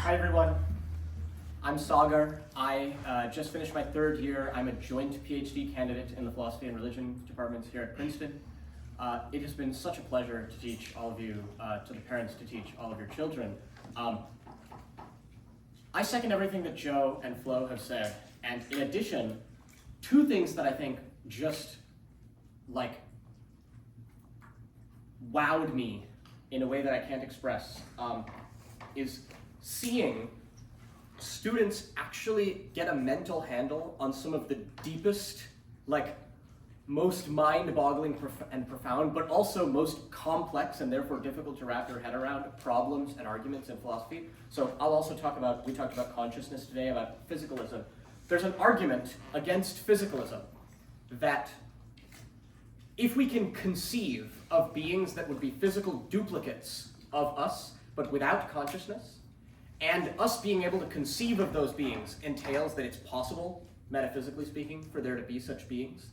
Hi everyone, I'm Sagar. I just finished my third year. I'm a joint PhD candidate in the Philosophy and Religion departments here at Princeton. It has been such a pleasure to teach all of you, to the parents to teach all of your children. I second everything that Joe and Flo have said, and in addition, two things that I think just wowed me in a way that I can't express is seeing students actually get a mental handle on some of the deepest, most mind-boggling and profound, but also most complex and therefore difficult to wrap your head around problems and arguments in philosophy. So I'll also we talked about consciousness today, about physicalism. There's an argument against physicalism that if we can conceive of beings that would be physical duplicates of us, but without consciousness, and us being able to conceive of those beings entails that it's possible, metaphysically speaking, for there to be such beings,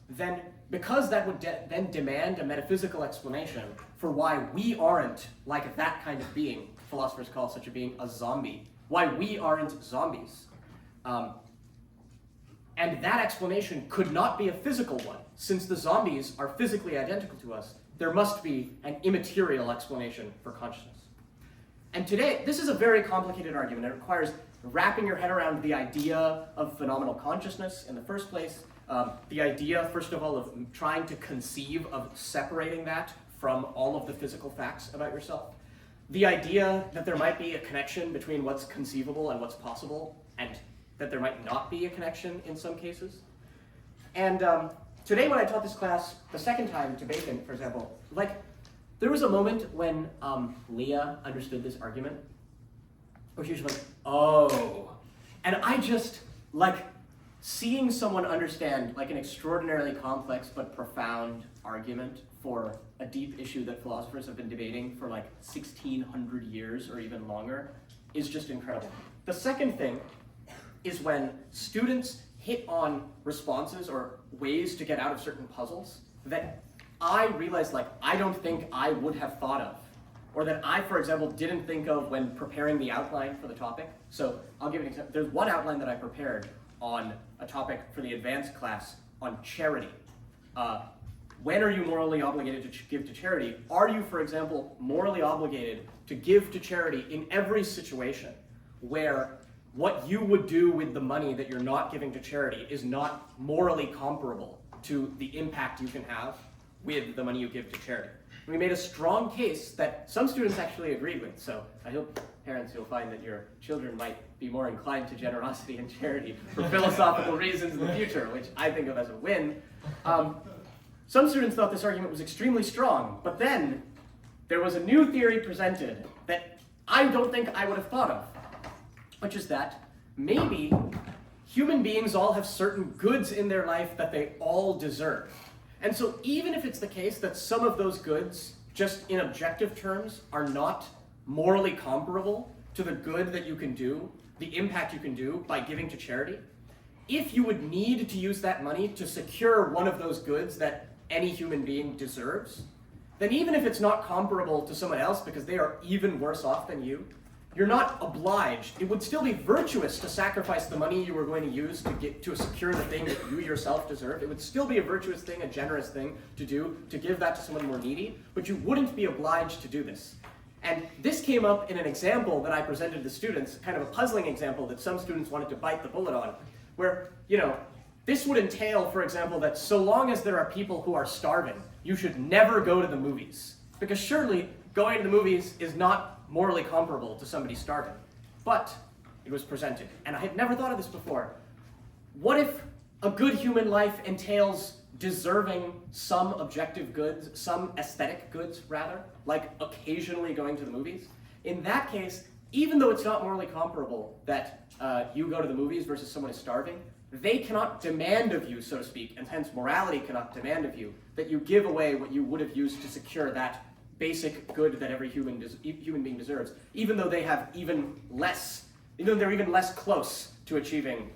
then because that would then demand a metaphysical explanation for why we aren't like that kind of being, philosophers call such a being a zombie, why we aren't zombies. And that explanation could not be a physical one. Since the zombies are physically identical to us, there must be an immaterial explanation for consciousness. And today, this is a very complicated argument. It requires wrapping your head around the idea of phenomenal consciousness in the first place, the idea, first of all, of trying to conceive of separating that from all of the physical facts about yourself, the idea that there might be a connection between what's conceivable and what's possible, and that there might not be a connection in some cases. And today when I taught this class the second time to Bacon, for example, there was a moment when Leah understood this argument, where she was like, oh. And I just, seeing someone understand an extraordinarily complex but profound argument for a deep issue that philosophers have been debating for 1,600 years or even longer is just incredible. The second thing is when students hit on responses or ways to get out of certain puzzles that I realized I don't think I would have thought of, or that I, for example, didn't think of when preparing the outline for the topic. So I'll give an example. There's one outline that I prepared on a topic for the advanced class on charity. When are you morally obligated to give to charity? Are you, for example, morally obligated to give to charity in every situation where what you would do with the money that you're not giving to charity is not morally comparable to the impact you can have with the money you give to charity? And we made a strong case that some students actually agreed with. So I hope, parents, you'll find that your children might be more inclined to generosity and charity for philosophical reasons in the future, which I think of as a win. Some students thought this argument was extremely strong, but then there was a new theory presented that I don't think I would have thought of, which is that maybe human beings all have certain goods in their life that they all deserve. And so even if it's the case that some of those goods, just in objective terms, are not morally comparable to the good that you can do, the impact you can do by giving to charity, if you would need to use that money to secure one of those goods that any human being deserves, then even if it's not comparable to someone else because they are even worse off than you, you're not obliged. It would still be virtuous to sacrifice the money you were going to use to secure the thing that you yourself deserve. It would still be a virtuous thing, a generous thing to do, to give that to someone more needy, but you wouldn't be obliged to do this. And this came up in an example that I presented to students, kind of a puzzling example that some students wanted to bite the bullet on, where, this would entail, for example, that so long as there are people who are starving, you should never go to the movies. Because surely going to the movies is not morally comparable to somebody starving. But it was presented, and I had never thought of this before. What if a good human life entails deserving some objective goods, some aesthetic goods rather, like occasionally going to the movies? In that case, even though it's not morally comparable that you go to the movies versus someone is starving, they cannot demand of you, so to speak, and hence morality cannot demand of you, that you give away what you would have used to secure that basic good that every human being deserves, even though they're even less close to achieving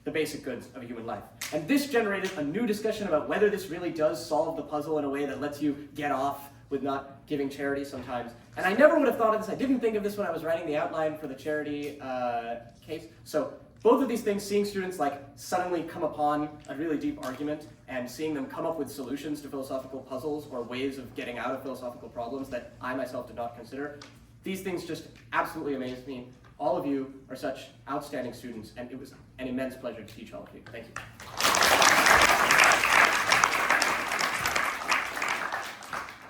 the basic goods of a human life. And this generated a new discussion about whether this really does solve the puzzle in a way that lets you get off with not giving charity sometimes. And I never would have thought of this. I didn't think of this when I was writing the outline for the charity case. So both of these things, seeing students like suddenly come upon a really deep argument and seeing them come up with solutions to philosophical puzzles or ways of getting out of philosophical problems that I myself did not consider, these things just absolutely amazed me. All of you are such outstanding students, and it was an immense pleasure to teach all of you. Thank you.